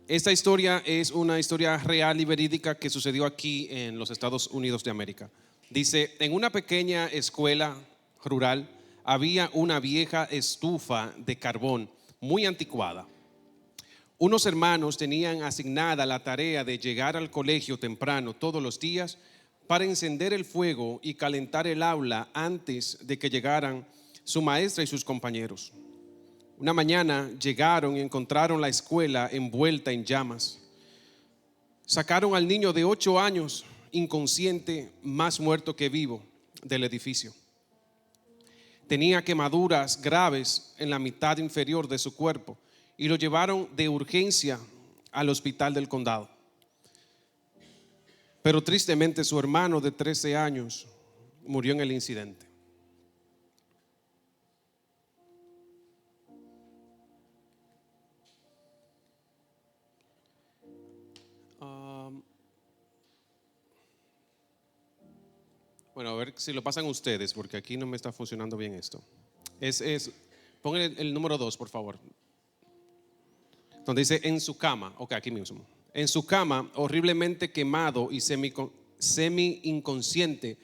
Esta historia es una historia real y verídica que sucedió aquí en los Estados Unidos de América. Dice, en una pequeña escuela rural había una vieja estufa de carbón muy anticuada. Unos hermanos tenían asignada la tarea de llegar al colegio temprano todos los días para encender el fuego y calentar el aula antes de que llegaran su maestra y sus compañeros. Una mañana llegaron y encontraron la escuela envuelta en llamas. Sacaron al niño de 8 años, inconsciente, más muerto que vivo, del edificio. Tenía quemaduras graves en la mitad inferior de su cuerpo y lo llevaron de urgencia al hospital del condado. Pero tristemente su hermano de 13 años murió en el incidente. Bueno, a ver si lo pasan ustedes, porque aquí no me está funcionando bien esto. Pongan el número 2, por favor. Donde dice en su cama, ok, aquí mismo. En su cama, horriblemente quemado y semi inconsciente,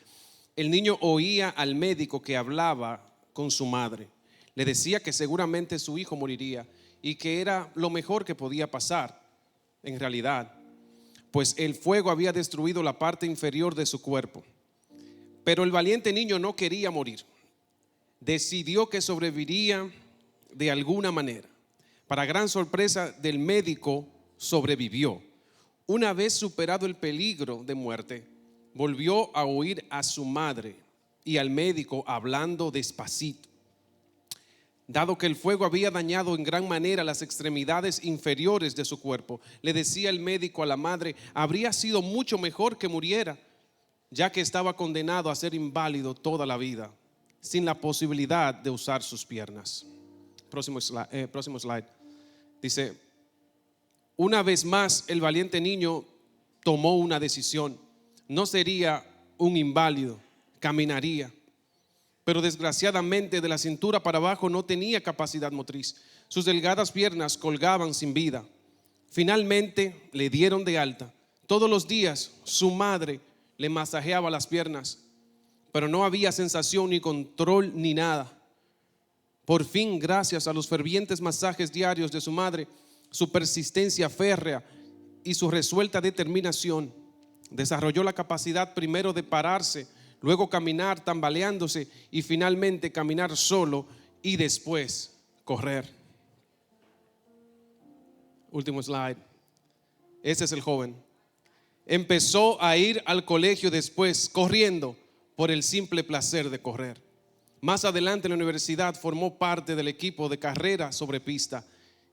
el niño oía al médico que hablaba con su madre. Le decía que seguramente su hijo moriría y que era lo mejor que podía pasar, en realidad, pues el fuego había destruido la parte inferior de su cuerpo. Pero el valiente niño no quería morir. Decidió que sobreviviría de alguna manera. Para gran sorpresa del médico, sobrevivió. Una vez superado el peligro de muerte, volvió a oír a su madre y al médico hablando despacito. Dado que el fuego había dañado en gran manera las extremidades inferiores de su cuerpo, le decía el médico a la madre, habría sido mucho mejor que muriera, ya que estaba condenado a ser inválido toda la vida, sin la posibilidad de usar sus piernas. Próximo slide. Dice, una vez más el valiente niño tomó una decisión. No sería un inválido, caminaría. Pero desgraciadamente de la cintura para abajo no tenía capacidad motriz. Sus delgadas piernas colgaban sin vida. Finalmente le dieron de alta. Todos los días su madre le masajeaba las piernas, pero no había sensación ni control ni nada. Por fin, gracias a los fervientes masajes diarios de su madre, su persistencia férrea y su resuelta determinación, desarrolló la capacidad primero de pararse, luego caminar tambaleándose y finalmente caminar solo y después correr. Último slide. Ese es el joven. Empezó a ir al colegio después corriendo por el simple placer de correr. Más adelante en la universidad formó parte del equipo de carrera sobre pista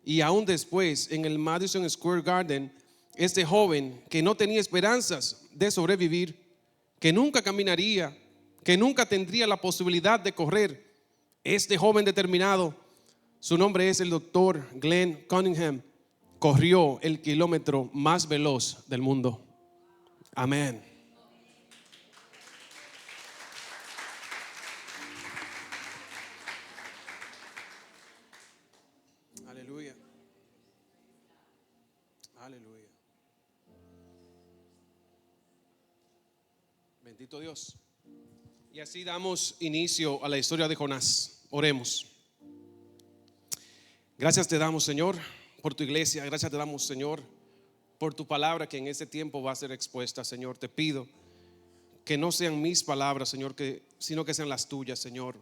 y aún después en el Madison Square Garden, este joven que no tenía esperanzas de sobrevivir, que nunca caminaría, que nunca tendría la posibilidad de correr, este joven determinado, su nombre es el doctor Glenn Cunningham, corrió el kilómetro más veloz del mundo. Amén. Aleluya. Aleluya. Bendito Dios. Y así damos inicio a la historia de Jonás. Oremos. Gracias te damos, Señor, por tu iglesia. Gracias te damos, Señor, por tu palabra que en este tiempo va a ser expuesta, Señor. Te pido que no sean mis palabras, Señor, sino que sean las tuyas, Señor.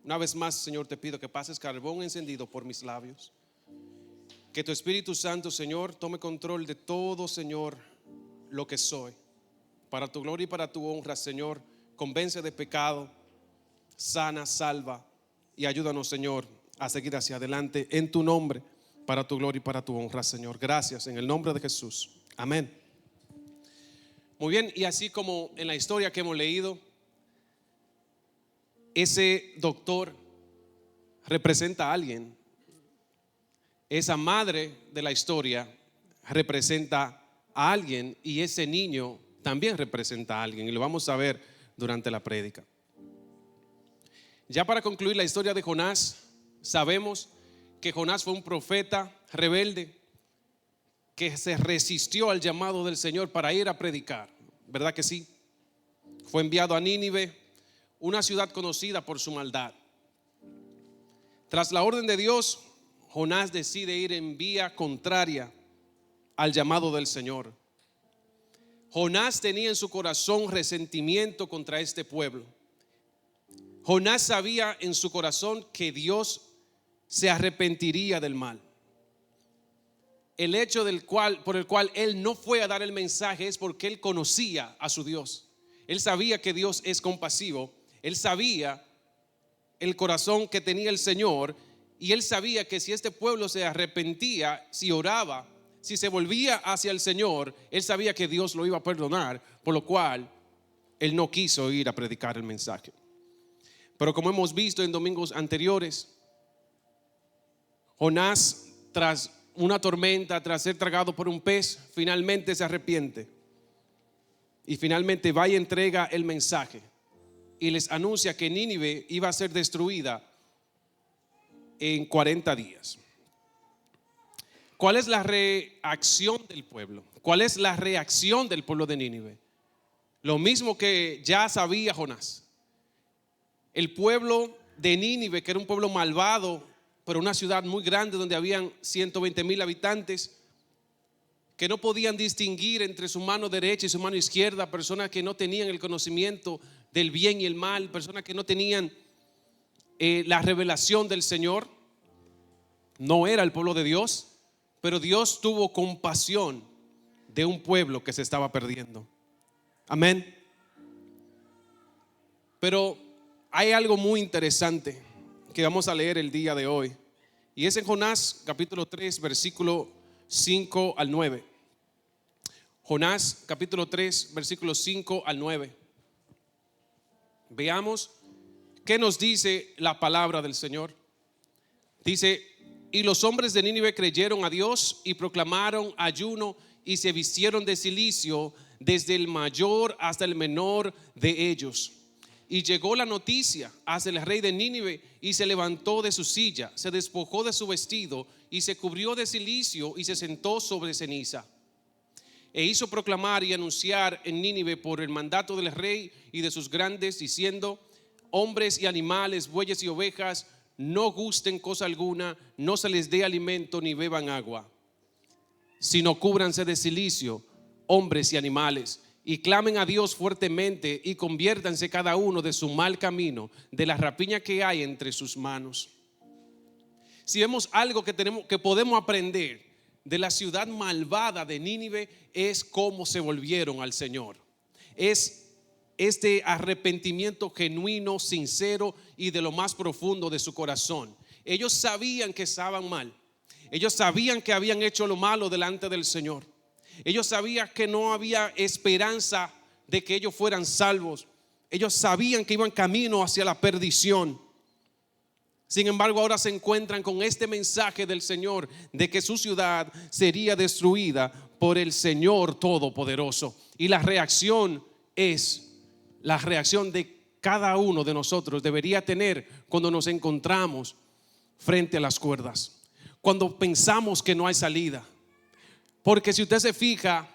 Una vez más, Señor, te pido que pases carbón encendido por mis labios. Que tu Espíritu Santo, Señor, tome control de todo, Señor, lo que soy. Para tu gloria y para tu honra, Señor, convence de pecado, sana, salva y ayúdanos, Señor, a seguir hacia adelante en tu nombre. Para tu gloria y para tu honra, Señor. Gracias en el nombre de Jesús. Amén. Muy bien, y así como en la historia que hemos leído, ese doctor representa a alguien. Esa madre de la historia representa a alguien y ese niño también representa a alguien. Y lo vamos a ver durante la prédica. Ya para concluir la historia de Jonás, sabemos que Jonás fue un profeta rebelde que se resistió al llamado del Señor para ir a predicar, ¿verdad que sí? Fue enviado a Nínive, una ciudad conocida por su maldad. Tras la orden de Dios, Jonás decide ir en vía contraria al llamado del Señor. Jonás tenía en su corazón resentimiento contra este pueblo. Jonás sabía en su corazón que Dios se arrepentiría del mal. El hecho por el cual él no fue a dar el mensaje es porque él conocía a su Dios. Él sabía que Dios es compasivo. Él sabía el corazón que tenía el Señor, y él sabía que si este pueblo se arrepentía, si oraba, si se volvía hacia el Señor, él sabía que Dios lo iba a perdonar, por lo cual él no quiso ir a predicar el mensaje. Pero como hemos visto en domingos anteriores, Jonás, tras una tormenta, tras ser tragado por un pez, finalmente se arrepiente y finalmente va y entrega el mensaje y les anuncia que Nínive iba a ser destruida en 40 días. ¿Cuál es la reacción del pueblo? ¿Cuál es la reacción del pueblo de Nínive? Lo mismo que ya sabía Jonás. El pueblo de Nínive, que era un pueblo malvado, pero una ciudad muy grande donde habían 120,000 habitantes, que no podían distinguir entre su mano derecha y su mano izquierda, personas que no tenían el conocimiento del bien y el mal, personas que no tenían la revelación del Señor. No era el pueblo de Dios, pero Dios tuvo compasión de un pueblo que se estaba perdiendo. Amén. Pero hay algo muy interesante que vamos a leer el día de hoy, y es en Jonás capítulo 3 versículo 5 al 9. Jonás capítulo 3 versículos 5 al 9. Veamos qué nos dice la palabra del Señor. Dice: y los hombres de Nínive creyeron a Dios y proclamaron ayuno y se vistieron de cilicio, desde el mayor hasta el menor de ellos. Y llegó la noticia hacia el rey de Nínive, y se levantó de su silla, se despojó de su vestido y se cubrió de cilicio y se sentó sobre ceniza. E hizo proclamar y anunciar en Nínive por el mandato del rey y de sus grandes, diciendo: hombres y animales, bueyes y ovejas, no gusten cosa alguna, no se les dé alimento ni beban agua, sino cúbranse de cilicio, hombres y animales, y clamen a Dios fuertemente, y conviértanse cada uno de su mal camino, de la rapiña que hay entre sus manos. Si vemos algo que podemos aprender de la ciudad malvada de Nínive, es cómo se volvieron al Señor. Es este arrepentimiento genuino, sincero y de lo más profundo de su corazón. Ellos sabían que estaban mal. Ellos sabían que habían hecho lo malo delante del Señor. Ellos sabían que no había esperanza de que ellos fueran salvos. Ellos sabían que iban camino hacia la perdición. Sin embargo, ahora se encuentran con este mensaje del Señor de que su ciudad sería destruida por el Señor Todopoderoso. Y la reacción es la reacción de cada uno de nosotros debería tener cuando nos encontramos frente a las cuerdas, cuando pensamos que no hay salida. Porque si usted se fija,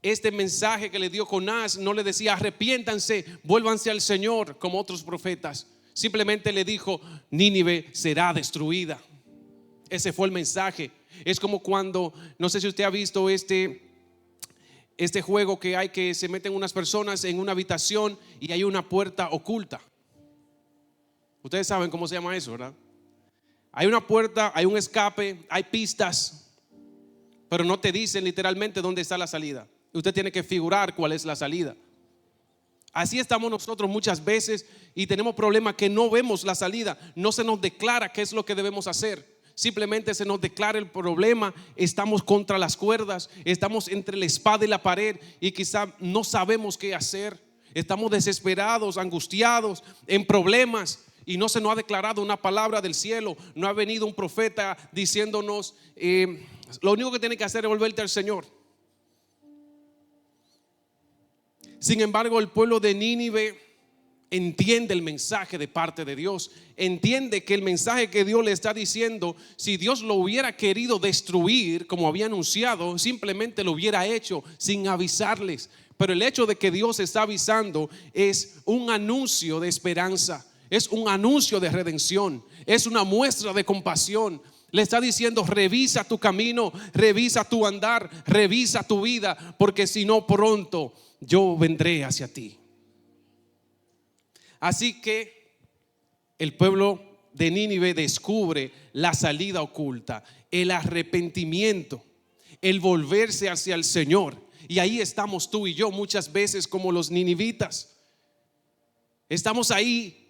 este mensaje que le dio Jonás no le decía arrepiéntanse, vuélvanse al Señor como otros profetas. Simplemente le dijo: Nínive será destruida. Ese fue el mensaje. Es como cuando, no sé si usted ha visto este juego que hay, que se meten unas personas en una habitación y hay una puerta oculta. Ustedes saben cómo se llama eso, ¿verdad? Hay una puerta, hay un escape, hay pistas, pero no te dicen literalmente dónde está la salida. Usted tiene que figurar cuál es la salida. Así estamos nosotros muchas veces y tenemos problemas que no vemos la salida. No se nos declara qué es lo que debemos hacer. Simplemente se nos declara el problema. Estamos contra las cuerdas, estamos entre la espada y la pared y quizá no sabemos qué hacer. Estamos desesperados, angustiados, en problemas, y no se nos ha declarado una palabra del cielo. No ha venido un profeta diciéndonos lo único que tienes que hacer es volverte al Señor. Sin embargo, el pueblo de Nínive entiende el mensaje de parte de Dios. Entiende que el mensaje que Dios le está diciendo, si Dios lo hubiera querido destruir, como había anunciado, simplemente lo hubiera hecho sin avisarles. Pero el hecho de que Dios está avisando es un anuncio de esperanza, es un anuncio de redención, es una muestra de compasión. Le está diciendo: revisa tu camino, revisa tu andar, revisa tu vida, porque si no, pronto yo vendré hacia ti. Así que el pueblo de Nínive descubre la salida oculta, el arrepentimiento, el volverse hacia el Señor. Y ahí estamos tú y yo muchas veces como los ninivitas. Estamos ahí.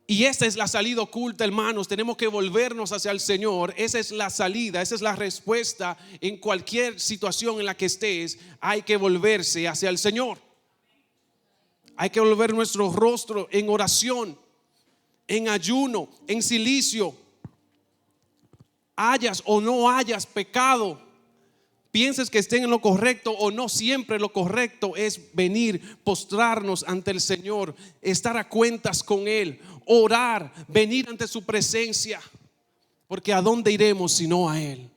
Y esa es la salida oculta, hermanos. Tenemos que volvernos hacia el Señor. Esa es la salida, esa es la respuesta. En cualquier situación en la que estés, hay que volverse hacia el Señor. Hay que volver nuestro rostro en oración, en ayuno, en silicio. Hayas o no hayas pecado, pienses que estén en lo correcto o no, siempre lo correcto es venir, postrarnos ante el Señor, estar a cuentas con Él, orar, venir ante su presencia. Porque ¿a dónde iremos sino a Él?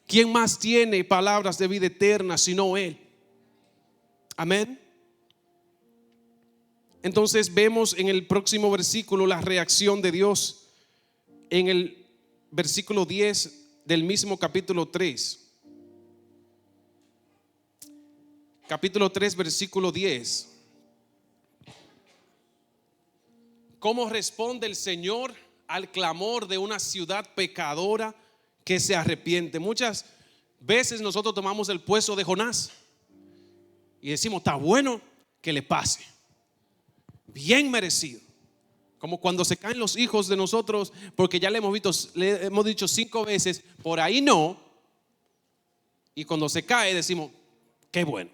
¿Quién más tiene palabras de vida eterna sino Él? Amén. Entonces vemos en el próximo versículo la reacción de Dios. En el versículo 10 del mismo capítulo 3. Capítulo 3, versículo 10. ¿Cómo responde el Señor al clamor de una ciudad pecadora que se arrepiente? Muchas veces nosotros tomamos el puesto de Jonás y decimos: está bueno que le pase, bien merecido. Como cuando se caen los hijos de nosotros, porque ya le hemos dicho 5 veces, por ahí no. Y cuando se cae decimos: qué bueno,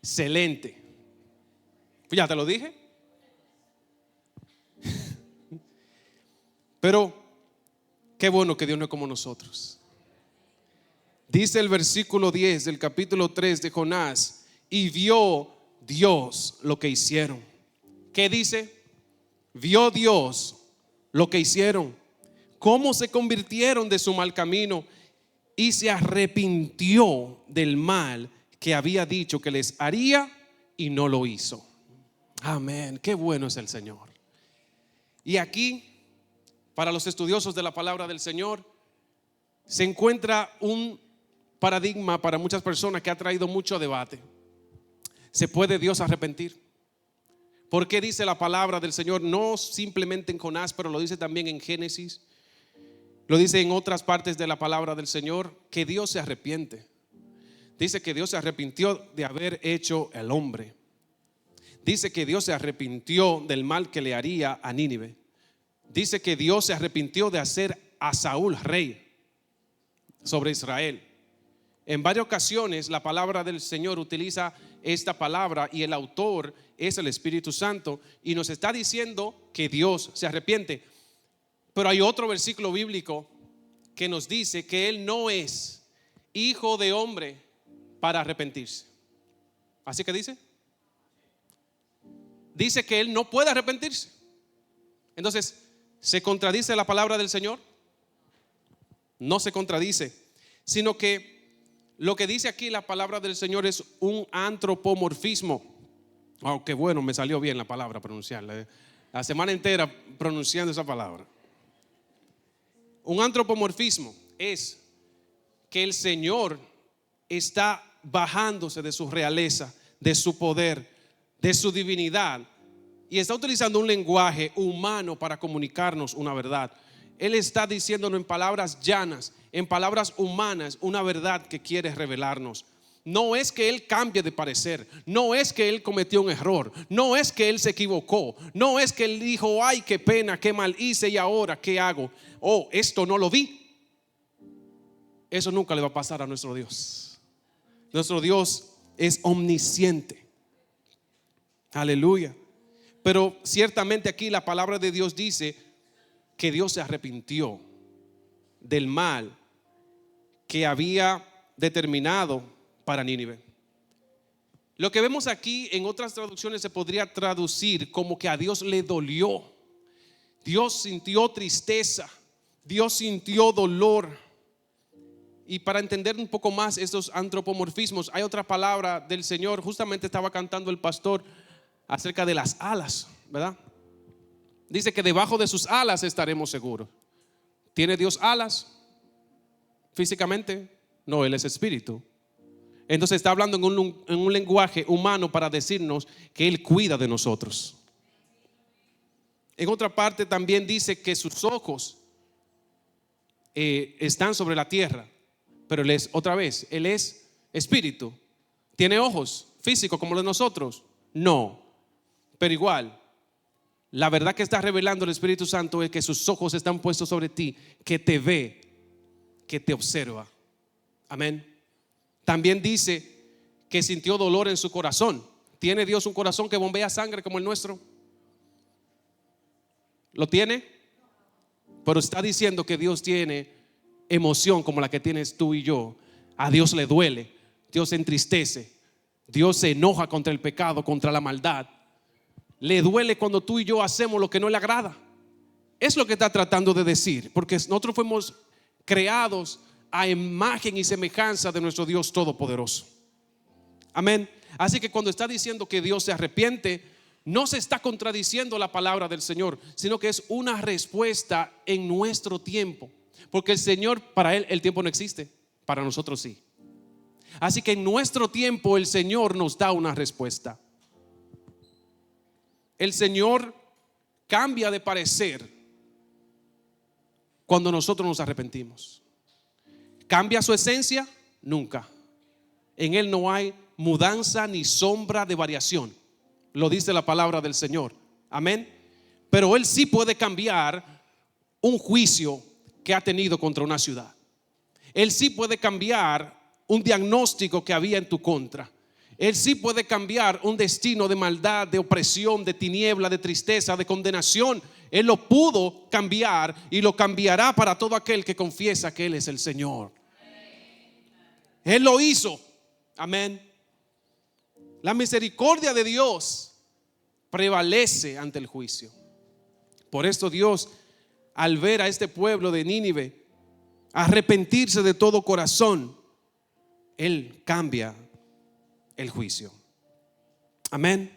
excelente. Pues ya te lo dije. Pero qué bueno que Dios no es como nosotros. Dice el versículo 10 del capítulo 3 de Jonás: y vio Dios lo que hicieron. ¿Qué dice? Vio Dios lo que hicieron, cómo se convirtieron de su mal camino, y se arrepintió del mal que había dicho que les haría y no lo hizo. Amén. Qué bueno es el Señor. Y aquí, para los estudiosos de la palabra del Señor, se encuentra un paradigma para muchas personas que ha traído mucho debate. ¿Se puede Dios arrepentir? ¿Por qué dice la palabra del Señor? No simplemente en Jonás, pero lo dice también en Génesis. Lo dice en otras partes de la palabra del Señor, que Dios se arrepiente. Dice que Dios se arrepintió de haber hecho el hombre. Dice que Dios se arrepintió del mal que le haría a Nínive. Dice que Dios se arrepintió de hacer a Saúl rey sobre Israel. En varias ocasiones la palabra del Señor utiliza esta palabra y el autor es el Espíritu Santo y nos está diciendo que Dios se arrepiente. Pero hay otro versículo bíblico que nos dice que Él no es hijo de hombre para arrepentirse. ¿Así que dice? Dice que Él no puede arrepentirse. Entonces, ¿se contradice la palabra del Señor? No se contradice, sino que lo que dice aquí la palabra del Señor es un antropomorfismo. Oh, qué bueno, me salió bien la palabra pronunciarla. La semana entera pronunciando esa palabra. Un antropomorfismo es que el Señor está bajándose de su realeza, de su poder, de su divinidad, y está utilizando un lenguaje humano para comunicarnos una verdad. Él está diciéndonos en palabras llanas, en palabras humanas, una verdad que quiere revelarnos. No es que Él cambie de parecer, no es que Él cometió un error, no es que Él se equivocó, no es que Él dijo: ay, qué pena, qué mal hice y ahora qué hago. Oh, esto no lo vi. Eso nunca le va a pasar a nuestro Dios. Nuestro Dios es omnisciente. Aleluya. Pero ciertamente aquí la palabra de Dios dice que Dios se arrepintió del mal que había determinado para Nínive. Lo que vemos aquí en otras traducciones se podría traducir como que a Dios le dolió. Dios sintió tristeza, Dios sintió dolor. Y para entender un poco más estos antropomorfismos, hay otra palabra del Señor. Justamente estaba cantando el pastor acerca de las alas, ¿verdad? Dice que debajo de sus alas estaremos seguros. ¿Tiene Dios alas físicamente? No, Él es espíritu. Entonces está hablando en un lenguaje humano para decirnos que Él cuida de nosotros. En otra parte también dice que sus ojos están sobre la tierra. Pero Él es, otra vez, Él es espíritu. ¿Tiene ojos físicos como los de nosotros? No. Pero igual, la verdad que está revelando el Espíritu Santo es que sus ojos están puestos sobre ti, que te ve, que te observa. Amén. También dice que sintió dolor en su corazón. ¿Tiene Dios un corazón que bombea sangre como el nuestro? ¿Lo tiene? Pero está diciendo que Dios tiene emoción como la que tienes tú y yo. A Dios le duele, Dios se entristece, Dios se enoja contra el pecado, contra la maldad. Le duele cuando tú y yo hacemos lo que no le agrada. Es lo que está tratando de decir, porque nosotros fuimos creados a imagen y semejanza de nuestro Dios todopoderoso. Amén. Así que cuando está diciendo que Dios se arrepiente, no se está contradiciendo la palabra del Señor, sino que es una respuesta en nuestro tiempo. Porque el Señor, para Él el tiempo no existe, para nosotros sí. Así que en nuestro tiempo el Señor nos da una respuesta. El Señor cambia de parecer cuando nosotros nos arrepentimos. ¿Cambia su esencia? Nunca. En Él no hay mudanza ni sombra de variación. Lo dice la palabra del Señor. Amén. Pero Él sí puede cambiar un juicio que ha tenido contra una ciudad. Él sí puede cambiar un diagnóstico que había en tu contra. Él sí puede cambiar un destino de maldad, de opresión, de tiniebla, de tristeza, de condenación. Él lo pudo cambiar y lo cambiará para todo aquel que confiesa que Él es el Señor. Él lo hizo. Amén. La misericordia de Dios prevalece ante el juicio. Por esto Dios, al ver a este pueblo de Nínive arrepentirse de todo corazón, Él cambia el juicio. Amén.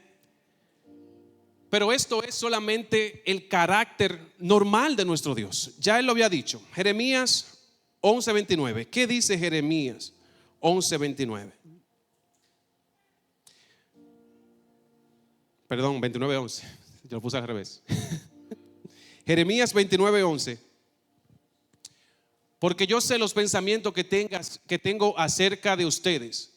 Pero esto es solamente el carácter normal de nuestro Dios. Ya Él lo había dicho. Jeremías 11:29. ¿Qué dice Jeremías 11:29? Perdón, 29:11. Yo lo puse al revés. Jeremías 29:11. Porque yo sé los pensamientos que tengo acerca de ustedes,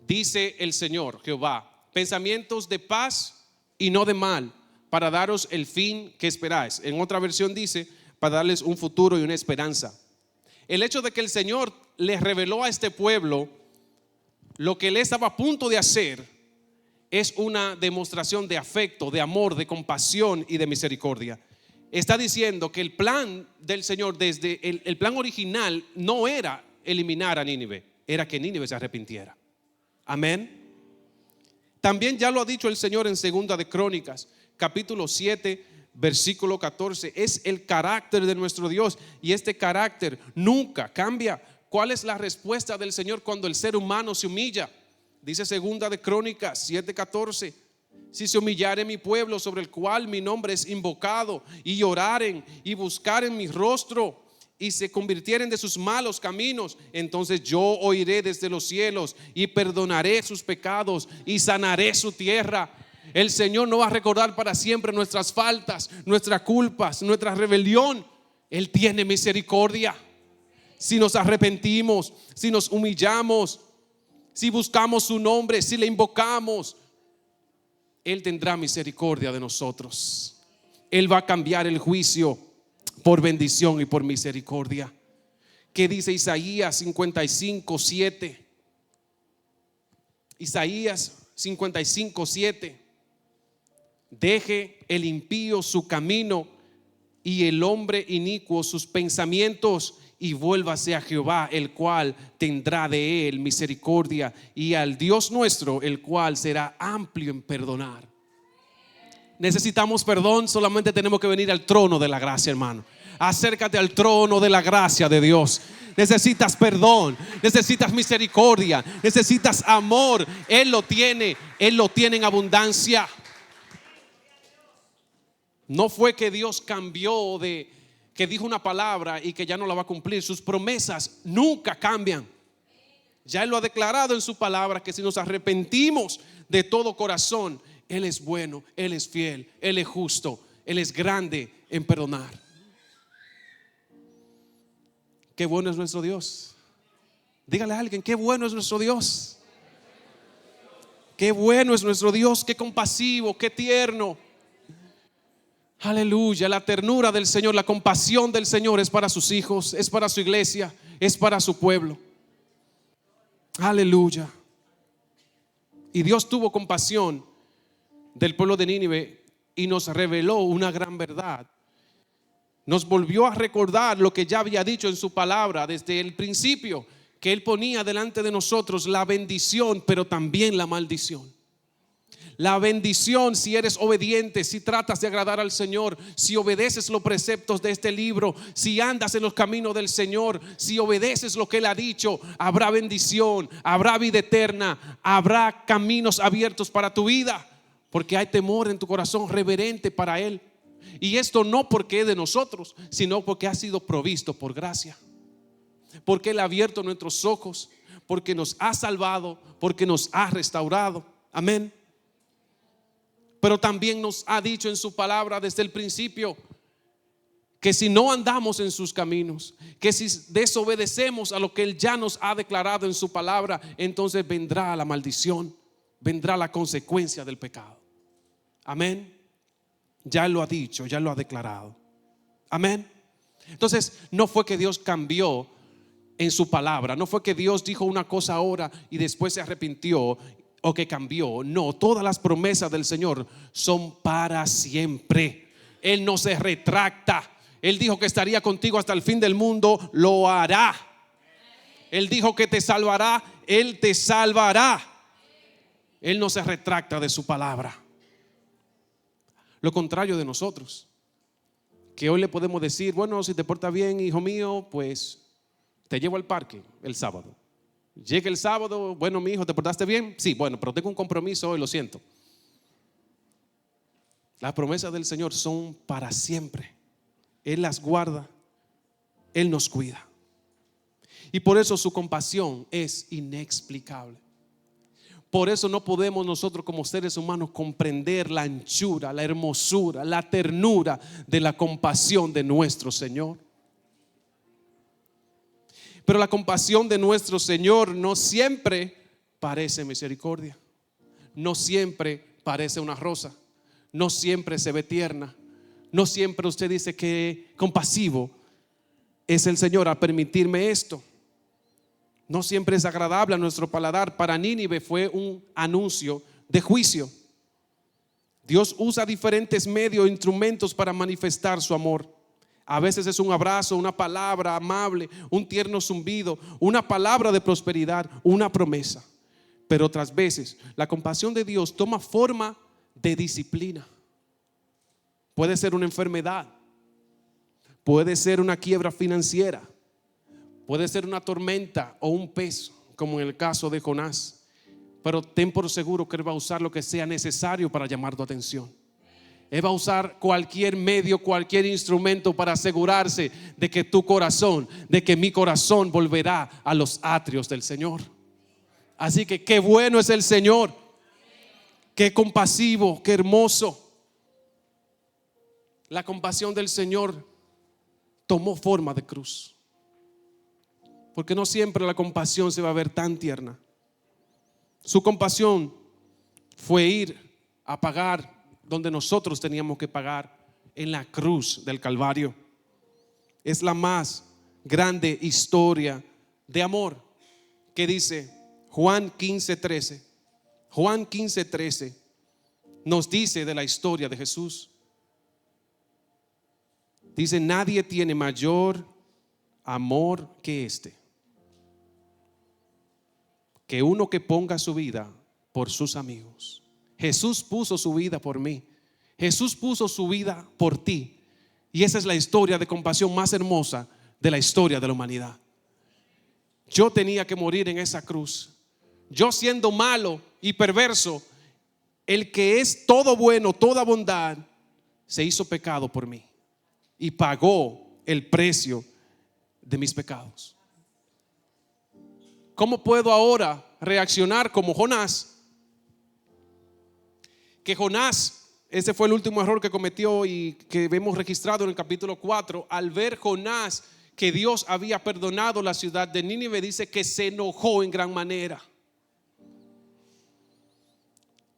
dice el Señor Jehová, pensamientos de paz y no de mal, para daros el fin que esperáis. En otra versión dice, para darles un futuro y una esperanza. El hecho de que el Señor les reveló a este pueblo lo que Él estaba a punto de hacer es una demostración de afecto, de amor, de compasión y de misericordia. Está diciendo que el plan del Señor, desde el plan original, no era eliminar a Nínive, era que Nínive se arrepintiera. Amén. También ya lo ha dicho el Señor en Segunda de Crónicas, capítulo 7, versículo 14. Es el carácter de nuestro Dios y este carácter nunca cambia. ¿Cuál es la respuesta del Señor cuando el ser humano se humilla? Dice Segunda de Crónicas 7:14. Si se humillare mi pueblo sobre el cual mi nombre es invocado, y oraren y buscaren mi rostro, y se convirtieren de sus malos caminos, entonces yo oiré desde los cielos y perdonaré sus pecados y sanaré su tierra. El Señor no va a recordar para siempre nuestras faltas, nuestras culpas, nuestra rebelión. Él tiene misericordia. Si nos arrepentimos, si nos humillamos, si buscamos su nombre, si le invocamos, Él tendrá misericordia de nosotros. Él va a cambiar el juicio por bendición y por misericordia. ¿Qué dice Isaías 55:7? Isaías 55:7. Deje el impío su camino y el hombre inicuo sus pensamientos, y vuélvase a Jehová, el cual tendrá de él misericordia, y al Dios nuestro, el cual será amplio en perdonar. Necesitamos perdón, solamente tenemos que venir al trono de la gracia, hermano. Acércate al trono de la gracia de Dios. Necesitas perdón, necesitas misericordia, necesitas amor. Él lo tiene en abundancia. No fue que Dios cambió que dijo una palabra y que ya no la va a cumplir. Sus promesas nunca cambian. Ya Él lo ha declarado en su palabra, que si nos arrepentimos de todo corazón, Él es bueno, Él es fiel, Él es justo, Él es grande en perdonar. Qué bueno es nuestro Dios. Dígale a alguien, qué bueno es nuestro Dios. Qué bueno es nuestro Dios, qué compasivo, qué tierno. Aleluya, la ternura del Señor, la compasión del Señor es para sus hijos, es para su iglesia, es para su pueblo. Aleluya. Y Dios tuvo compasión del pueblo de Nínive y nos reveló una gran verdad. Nos volvió a recordar lo que ya había dicho en su palabra desde el principio, que Él ponía delante de nosotros la bendición, pero también la maldición. La bendición si eres obediente, si tratas de agradar al Señor, si obedeces los preceptos de este libro, si andas en los caminos del Señor, si obedeces lo que Él ha dicho, habrá bendición, habrá vida eterna, habrá caminos abiertos para tu vida, porque hay temor en tu corazón reverente para Él. Y esto no porque es de nosotros, sino porque ha sido provisto por gracia, porque Él ha abierto nuestros ojos, porque nos ha salvado, porque nos ha restaurado. Amén. Pero también nos ha dicho en su palabra desde el principio que si no andamos en sus caminos, que si desobedecemos a lo que Él ya nos ha declarado en su palabra, entonces vendrá la maldición, vendrá la consecuencia del pecado. Amén. Ya lo ha dicho, ya lo ha declarado. Amén. Entonces no fue que Dios cambió en su palabra, no fue que Dios dijo una cosa ahora y después se arrepintió o que cambió. No, todas las promesas del Señor son para siempre. Él no se retracta. Él dijo que estaría contigo hasta el fin del mundo, lo hará. Él dijo que te salvará, Él te salvará. Él no se retracta de su palabra. Lo contrario de nosotros, que hoy le podemos decir, bueno, si te portas bien, hijo mío, pues te llevo al parque el sábado. Llega el sábado, bueno, mi hijo, ¿te portaste bien? Sí, bueno, pero tengo un compromiso hoy, lo siento. Las promesas del Señor son para siempre. Él las guarda, Él nos cuida. Y por eso su compasión es inexplicable. Por eso no podemos nosotros como seres humanos comprender la anchura, la hermosura, la ternura de la compasión de nuestro Señor. Pero la compasión de nuestro Señor no siempre parece misericordia, no siempre parece una rosa, no siempre se ve tierna, no siempre usted dice que compasivo es el Señor a permitirme esto. No siempre es agradable a nuestro paladar. Para Nínive fue un anuncio de juicio. Dios usa diferentes medios e instrumentos para manifestar su amor. A veces es un abrazo, una palabra amable, un tierno zumbido, una palabra de prosperidad, una promesa. Pero otras veces la compasión de Dios toma forma de disciplina. Puede ser una enfermedad, puede ser una quiebra financiera, puede ser una tormenta o un pez, como en el caso de Jonás. Pero ten por seguro que Él va a usar lo que sea necesario para llamar tu atención. Él va a usar cualquier medio, cualquier instrumento para asegurarse de que tu corazón, de que mi corazón volverá a los atrios del Señor. Así que qué bueno es el Señor, qué compasivo, qué hermoso. La compasión del Señor tomó forma de cruz, porque no siempre la compasión se va a ver tan tierna. Su compasión fue ir a pagar donde nosotros teníamos que pagar, en la cruz del Calvario. Es la más grande historia de amor que dice Juan 15:13. Juan 15:13 nos dice de la historia de Jesús. Dice: nadie tiene mayor amor que este, que uno que ponga su vida por sus amigos. Jesús puso su vida por mí. Jesús puso su vida por ti. Y esa es la historia de compasión más hermosa de la historia de la humanidad. Yo tenía que morir en esa cruz. Yo siendo malo y perverso, el que es todo bueno, toda bondad, se hizo pecado por mí y pagó el precio de mis pecados. ¿Cómo puedo ahora reaccionar como Jonás? Que Jonás, ese fue el último error que cometió y que vemos registrado en el capítulo 4. Al ver Jonás que Dios había perdonado la ciudad de Nínive, dice que se enojó en gran manera.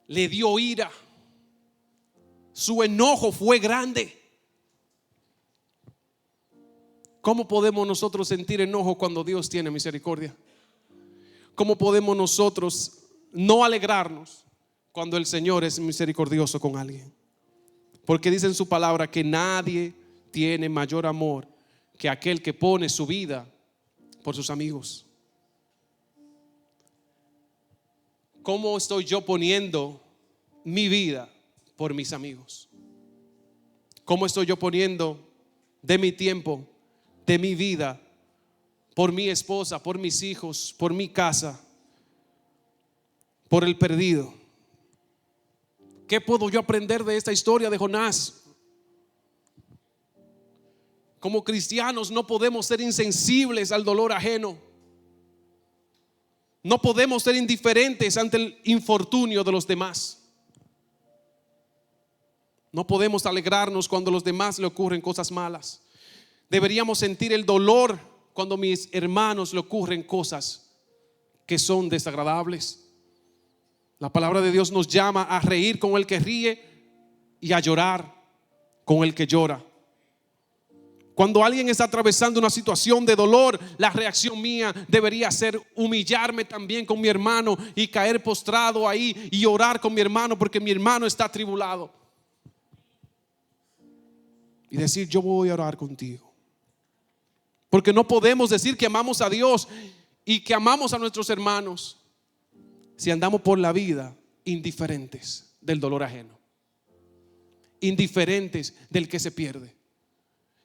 Le dio ira. Su enojo fue grande. ¿Cómo podemos nosotros sentir enojo cuando Dios tiene misericordia? ¿Cómo podemos nosotros no alegrarnos cuando el Señor es misericordioso con alguien? Porque dice en su palabra que nadie tiene mayor amor que aquel que pone su vida por sus amigos. ¿Cómo estoy yo poniendo mi vida por mis amigos? ¿Cómo estoy yo poniendo de mi tiempo, de mi vida, por mi esposa, por mis hijos, por mi casa, por el perdido? ¿Qué puedo yo aprender de esta historia de Jonás? Como cristianos no podemos ser insensibles al dolor ajeno. No podemos ser indiferentes ante el infortunio de los demás. No podemos alegrarnos cuando a los demás le ocurren cosas malas. Deberíamos sentir el dolor cuando a mis hermanos le ocurren cosas que son desagradables. La palabra de Dios nos llama a reír con el que ríe y a llorar con el que llora. Cuando alguien está atravesando una situación de dolor, la reacción mía debería ser humillarme también con mi hermano y caer postrado ahí y orar con mi hermano porque mi hermano está atribulado. Y decir: yo voy a orar contigo. Porque no podemos decir que amamos a Dios y que amamos a nuestros hermanos si andamos por la vida indiferentes del dolor ajeno, indiferentes del que se pierde.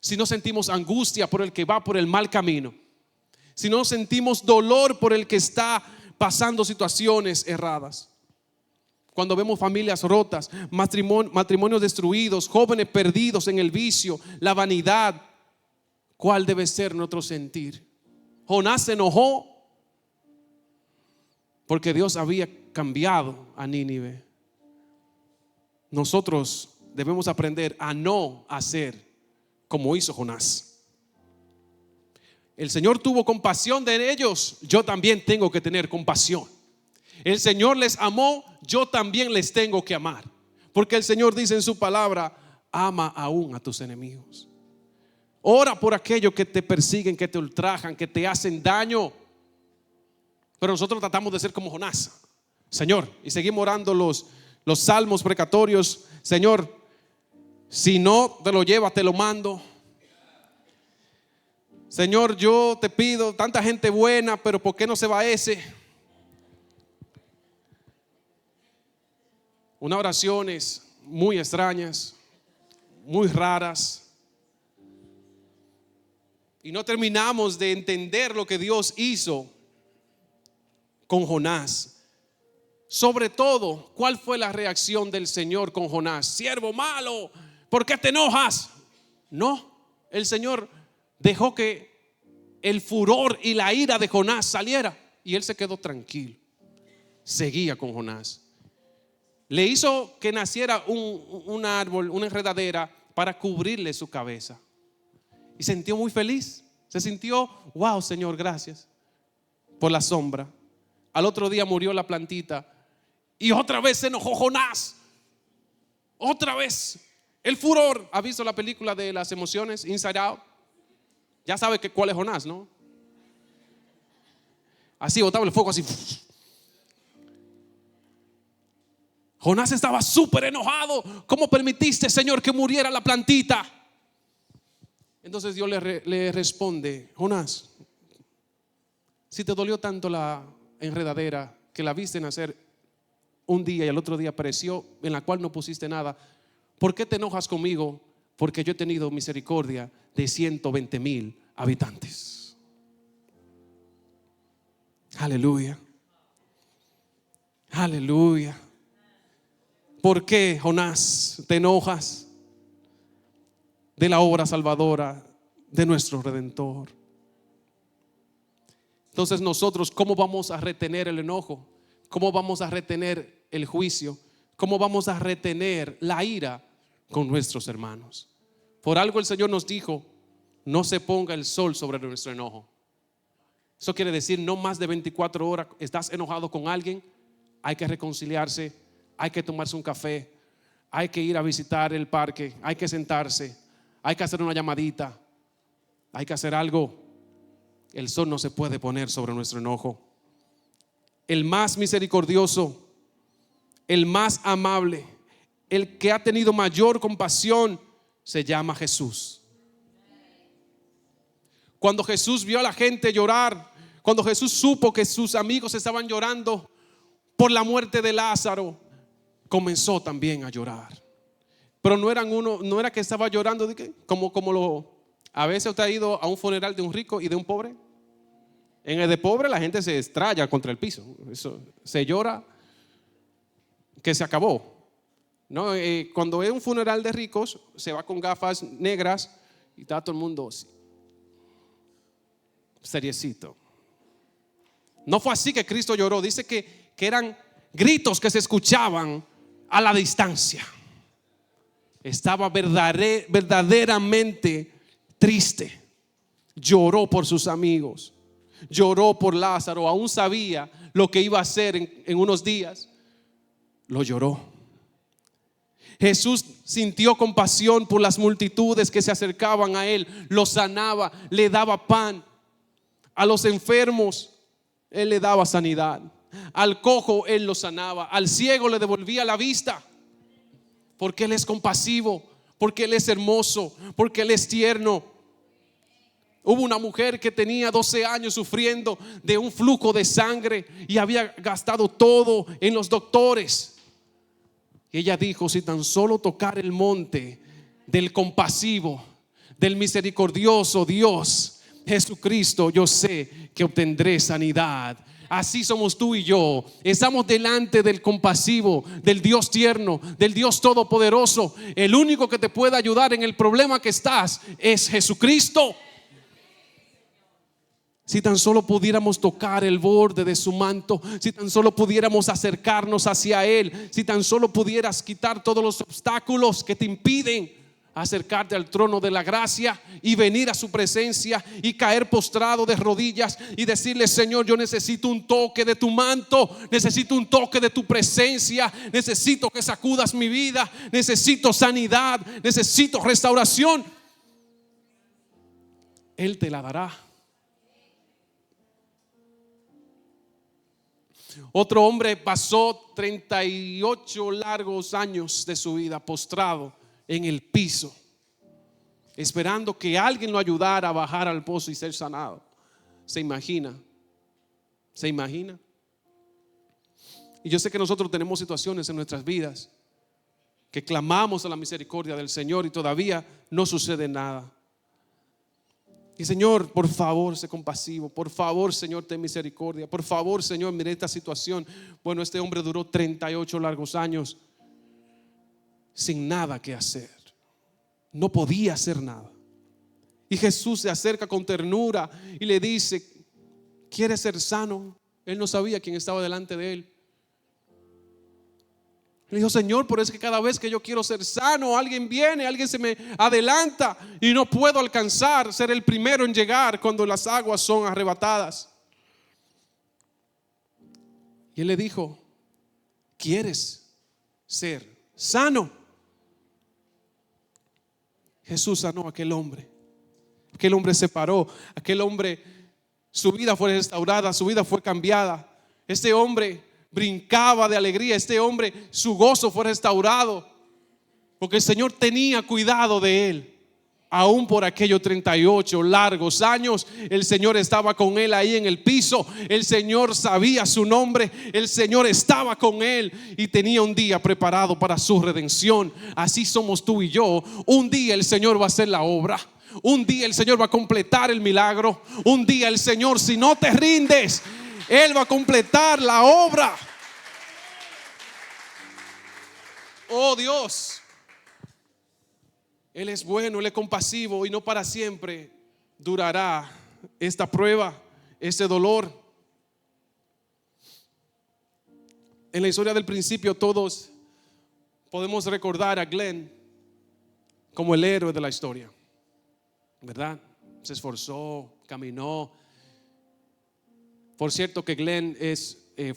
Si no sentimos angustia por el que va por el mal camino, si no sentimos dolor por el que está pasando situaciones erradas. Cuando vemos familias rotas, matrimonios destruidos, jóvenes perdidos en el vicio, la vanidad, ¿cuál debe ser nuestro sentir? Jonás se enojó porque Dios había cambiado a Nínive. Nosotros debemos aprender a no hacer como hizo Jonás. El Señor tuvo compasión de ellos, yo también tengo que tener compasión. El Señor les amó, yo también les tengo que amar. Porque el Señor dice en su palabra: ama aún a tus enemigos. Ora por aquellos que te persiguen, que te ultrajan, que te hacen daño. Pero nosotros tratamos de ser como Jonás. Señor, y seguimos orando los salmos precatorios. Señor, si no te lo llevas, te lo mando. Señor, yo te pido, tanta gente buena, pero ¿por qué no se va ese? Unas oraciones muy extrañas, muy raras. Y no terminamos de entender lo que Dios hizo con Jonás. Sobre todo, ¿cuál fue la reacción del Señor con Jonás? Siervo malo, ¿por qué te enojas? No, el Señor dejó que el furor y la ira de Jonás saliera y él se quedó tranquilo. Seguía con Jonás. Le hizo que naciera un árbol, una enredadera para cubrirle su cabeza. Y se sintió muy feliz. Se sintió: wow, Señor, gracias por la sombra. Al otro día murió la plantita. Y otra vez se enojó Jonás. Otra vez. El furor. ¿Ha visto la película de las emociones, Inside Out? Ya sabe cuál es Jonás, ¿no? Así botaba el fuego así. Jonás estaba súper enojado. ¿Cómo permitiste, Señor, que muriera la plantita? Entonces Dios le responde: Jonás, si te dolió tanto la enredadera que la viste nacer un día y al otro día pereció, en la cual no pusiste nada, ¿por qué te enojas conmigo? Porque yo he tenido misericordia de 120,000 habitantes. Aleluya. Aleluya. ¿Por qué, Jonás, te enojas de la obra salvadora de nuestro Redentor? Entonces nosotros, ¿cómo vamos a retener el enojo? ¿Cómo vamos a retener el juicio? ¿Cómo vamos a retener la ira con nuestros hermanos? Por algo el Señor nos dijo: no se ponga el sol sobre nuestro enojo. Eso quiere decir no más de 24 horas. Estás enojado con alguien, hay que reconciliarse, hay que tomarse un café, hay que ir a visitar el parque, hay que sentarse, hay que hacer una llamadita, hay que hacer algo. El sol no se puede poner sobre nuestro enojo. El más misericordioso, el más amable, el que ha tenido mayor compasión, se llama Jesús. Cuando Jesús vio a la gente llorar, cuando Jesús supo que sus amigos estaban llorando por la muerte de Lázaro, comenzó también a llorar. Pero no era que estaba llorando de que, a veces usted ha ido a un funeral de un rico y de un pobre. En el de pobre la gente se estrella contra el piso. Eso, se llora que se acabó, ¿no? Cuando es un funeral de ricos, se va con gafas negras y está todo el mundo seriecito. No fue así que Cristo lloró. Dice que eran gritos que se escuchaban a la distancia. Estaba verdaderamente triste. Lloró por sus amigos, lloró por Lázaro. Aún sabía lo que iba a hacer en unos días. Lo lloró. Jesús sintió compasión por las multitudes que se acercaban a él. Los sanaba, le daba pan. A los enfermos él le daba sanidad. Al cojo él lo sanaba. Al ciego le devolvía la vista. Porque él es compasivo, porque él es hermoso, porque él es tierno. Hubo una mujer que tenía 12 años sufriendo de un flujo de sangre y había gastado todo en los doctores. Y ella dijo: si tan solo tocar el monte del compasivo, del misericordioso Dios Jesucristo, yo sé que obtendré sanidad. Así somos tú y yo. Estamos delante del compasivo, del Dios tierno, del Dios todopoderoso. El único que te puede ayudar en el problema que estás es Jesucristo. Si tan solo pudiéramos tocar el borde de su manto, si tan solo pudiéramos acercarnos hacia Él, si tan solo pudieras quitar todos los obstáculos que te impiden acercarte al trono de la gracia y venir a su presencia y caer postrado de rodillas y decirle: Señor, yo necesito un toque de tu manto, necesito un toque de tu presencia, necesito que sacudas mi vida, necesito sanidad, necesito restauración. Él te la dará. Otro hombre pasó 38 largos años de su vida postrado en el piso, esperando que alguien lo ayudara a bajar al pozo y ser sanado. ¿Se imagina? ¿Se imagina? Y yo sé que nosotros tenemos situaciones en nuestras vidas que clamamos a la misericordia del Señor y todavía no sucede nada. Y Señor, por favor, sé compasivo. Por favor, Señor, ten misericordia. Por favor, Señor, mire esta situación. Bueno, este hombre duró 38 largos años sin nada que hacer. No podía hacer nada. Y Jesús se acerca con ternura y le dice: ¿quieres ser sano? Él no sabía quién estaba delante de él. Le dijo: Señor, pero es que cada vez que yo quiero ser sano, alguien viene, alguien se me adelanta y no puedo alcanzar, ser el primero en llegar cuando las aguas son arrebatadas. Y él le dijo: ¿quieres ser sano? Jesús sanó a aquel hombre. Aquel hombre se paró. Aquel hombre, su vida fue restaurada, su vida fue cambiada. Este hombre brincaba de alegría. Este hombre, su gozo fue restaurado porque el Señor tenía cuidado de él. Aún por aquellos 38 largos años, el Señor estaba con él ahí en el piso. El Señor sabía su nombre. El Señor estaba con él y tenía un día preparado para su redención. Así somos tú y yo. Un día el Señor va a hacer la obra. Un día el Señor va a completar el milagro. Un día el Señor, si no te rindes, Él va a completar la obra. Oh Dios, Él es bueno, Él es compasivo y no para siempre durará esta prueba, este dolor. En la historia del principio todos podemos recordar a Glenn como el héroe de la historia, ¿verdad? Se esforzó, caminó. Por cierto que Glenn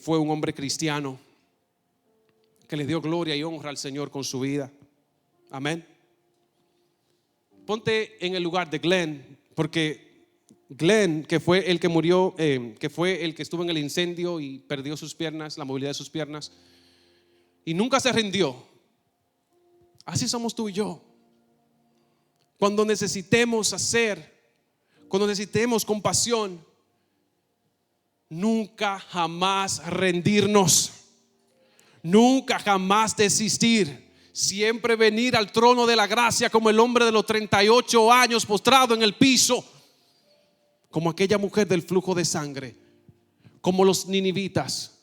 fue un hombre cristiano que le dio gloria y honra al Señor con su vida. Amén. Ponte en el lugar de Glenn, porque Glenn, que fue el que murió, que fue el que estuvo en el incendio y perdió sus piernas, la movilidad de sus piernas, y nunca se rindió. Así somos tú y yo. Cuando necesitemos cuando necesitemos compasión, nunca jamás rendirnos, nunca jamás desistir. Siempre venir al trono de la gracia como el hombre de los 38 años postrado en el piso, como aquella mujer del flujo de sangre, como los ninivitas.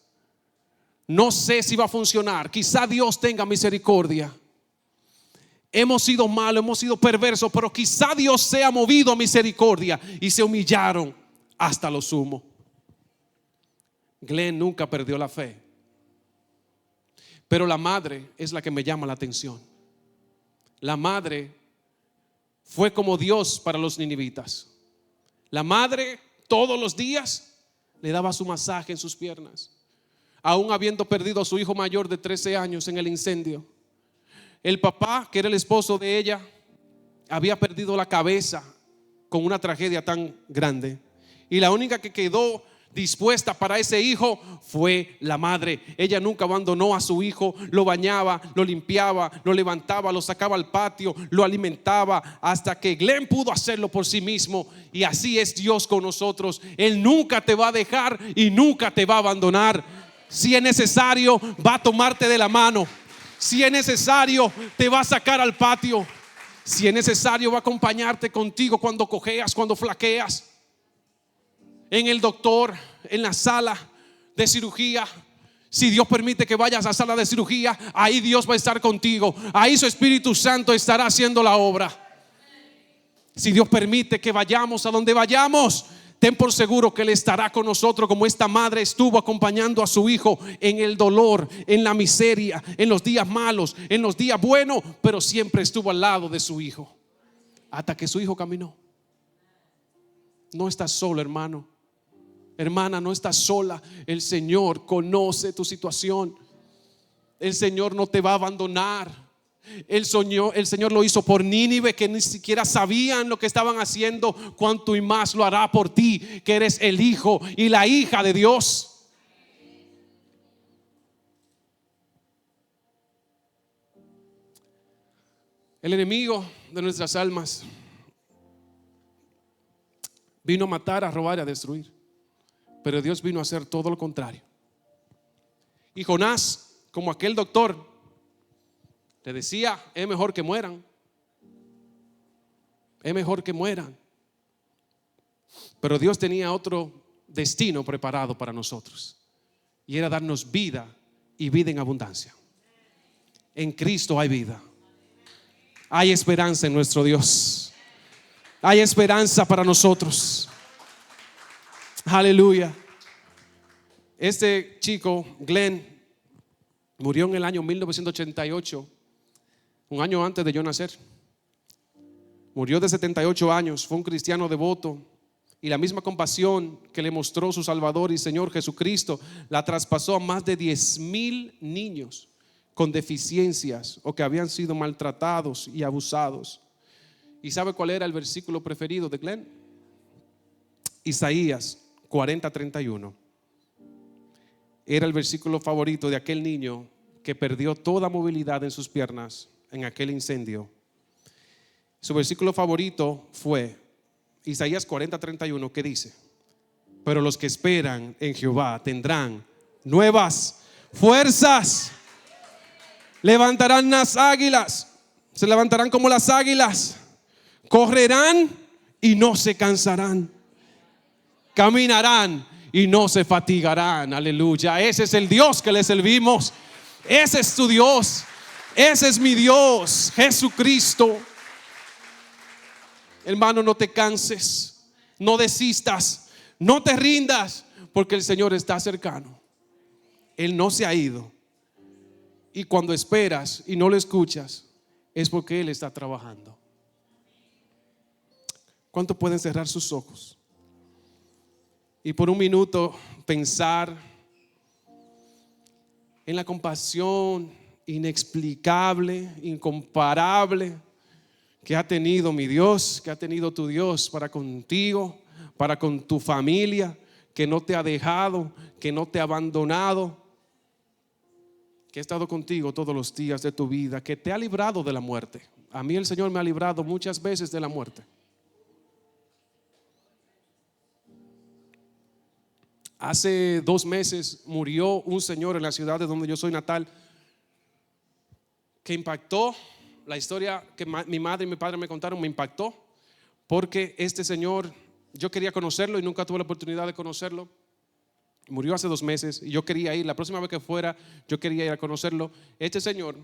No sé si va a funcionar, quizá Dios tenga misericordia. Hemos sido malos, hemos sido perversos, pero quizá Dios sea movido a misericordia y se humillaron hasta lo sumo. Glenn nunca perdió la fe. Pero la madre es la que me llama la atención. La madre fue como Dios para los ninivitas. La madre todos los días le daba su masaje en sus piernas, aún habiendo perdido a su hijo mayor de 13 años en el incendio. El papá, que era el esposo de ella, había perdido la cabeza con una tragedia tan grande, y la única que quedó dispuesta para ese hijo fue la madre. Ella nunca abandonó a su hijo, lo bañaba, lo limpiaba, lo levantaba, lo sacaba al patio, lo alimentaba, hasta que Glenn pudo hacerlo por sí mismo. Y así es Dios con nosotros. Él nunca te va a dejar y nunca te va a abandonar. Si es necesario, va a tomarte de la mano. Si es necesario, te va a sacar al patio. Si es necesario, va a acompañarte contigo cuando cojeas, cuando flaqueas, en el doctor, en la sala de cirugía. Si Dios permite que vayas a la sala de cirugía, ahí Dios va a estar contigo. Ahí su Espíritu Santo estará haciendo la obra. Si Dios permite que vayamos a donde vayamos, ten por seguro que Él estará con nosotros, como esta madre estuvo acompañando a su hijo en el dolor, en la miseria, en los días malos, en los días buenos, pero siempre estuvo al lado de su hijo hasta que su hijo caminó. No estás solo, hermano. Hermana, no estás sola. El Señor conoce tu situación. El Señor no te va a abandonar. El Señor lo hizo por Nínive, que ni siquiera sabían lo que estaban haciendo. Cuanto y más lo hará por ti, que eres el hijo y la hija de Dios. El enemigo de nuestras almas vino a matar, a robar y a destruir, pero Dios vino a hacer todo lo contrario. Y Jonás, como aquel doctor, le decía: es mejor que mueran. Es mejor que mueran. Pero Dios tenía otro destino preparado para nosotros, y era darnos vida y vida en abundancia. En Cristo hay vida. Hay esperanza en nuestro Dios. Hay esperanza para nosotros. Aleluya. Este chico, Glenn, murió en el año 1988, un año antes de yo nacer. Murió de 78 años. Fue un cristiano devoto, y la misma compasión que le mostró su Salvador y Señor Jesucristo la traspasó a más de 10,000 niños con deficiencias o que habían sido maltratados y abusados. ¿Y sabe cuál era el versículo preferido de Glenn? Isaías 40:31. Era el versículo favorito de aquel niño que perdió toda movilidad en sus piernas en aquel incendio. Su versículo favorito fue Isaías 40:31, que dice: pero los que esperan en Jehová tendrán nuevas fuerzas, levantarán las águilas, se levantarán como las águilas, correrán y no se cansarán, caminarán y no se fatigarán. Aleluya. Ese es el Dios que le servimos. Ese es tu Dios. Ese es mi Dios, Jesucristo. Hermano, no te canses, no desistas, no te rindas, porque el Señor está cercano. Él no se ha ido. Y cuando esperas y no lo escuchas, es porque Él está trabajando. ¿Cuántos pueden cerrar sus ojos y por un minuto pensar en la compasión inexplicable, incomparable que ha tenido mi Dios, que ha tenido tu Dios para contigo, para con tu familia, que no te ha dejado, que no te ha abandonado, que ha estado contigo todos los días de tu vida, que te ha librado de la muerte? A mí el Señor me ha librado muchas veces de la muerte. Hace 2 meses murió un señor en la ciudad de donde yo soy natal, que impactó. La historia que mi madre y mi padre me contaron me impactó, porque este señor, yo quería conocerlo y nunca tuve la oportunidad de conocerlo. Murió hace 2 meses y yo quería ir, la próxima vez que fuera, yo quería ir a conocerlo. Este señor,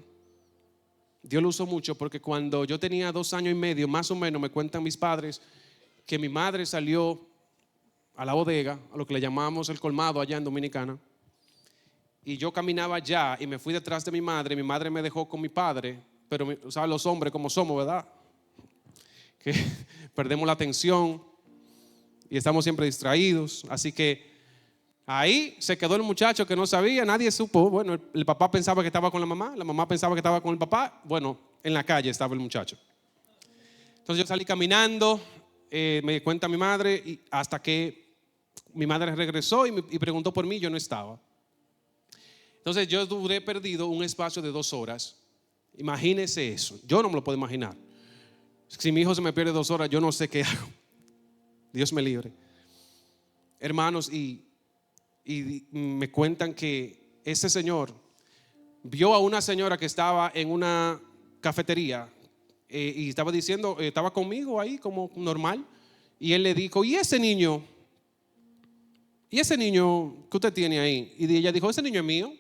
Dios lo usó mucho, porque cuando yo tenía 2 años y medio, más o menos, me cuentan mis padres que mi madre salió a la bodega, a lo que le llamamos el colmado allá en Dominicana, y yo caminaba allá y me fui detrás de mi madre me dejó con mi padre. Pero ¿sabes los hombres como somos, verdad? Que perdemos la atención y estamos siempre distraídos. Así que ahí se quedó el muchacho que no sabía, nadie supo. Bueno, el papá pensaba que estaba con la mamá pensaba que estaba con el papá. Bueno, en la calle estaba el muchacho. Entonces yo salí caminando, me cuenta mi madre, y hasta que mi madre regresó y preguntó por mí, yo no estaba. Entonces yo duré perdido un espacio de 2 horas. Imagínese eso, yo no me lo puedo imaginar. Si mi hijo se me pierde 2 horas, yo no sé qué hago. Dios me libre. Hermanos, y me cuentan que ese señor vio a una señora que estaba en una cafetería y estaba diciendo, estaba conmigo ahí como normal, y él le dijo: ¿y ese niño que usted tiene ahí? Y ella dijo: ese niño es mío.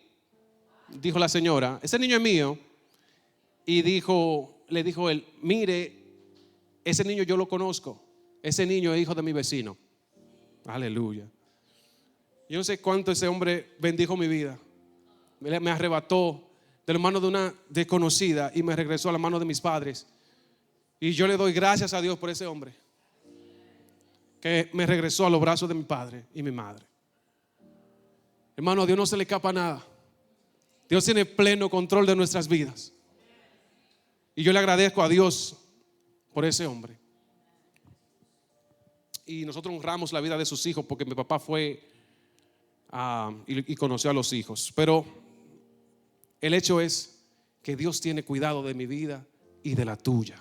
Dijo la señora: ese niño es mío. Y le dijo él: mire, ese niño yo lo conozco, ese niño es hijo de mi vecino. Aleluya. Yo no sé cuánto ese hombre bendijo mi vida. Me arrebató de la mano de una desconocida y me regresó a la mano de mis padres. Y yo le doy gracias a Dios por ese hombre, que me regresó a los brazos de mi padre y mi madre. Hermano, a Dios no se le escapa nada. Dios tiene pleno control de nuestras vidas. Y yo le agradezco a Dios por ese hombre. Y nosotros honramos la vida de sus hijos, porque mi papá fue y conoció a los hijos. Pero el hecho es que Dios tiene cuidado de mi vida y de la tuya.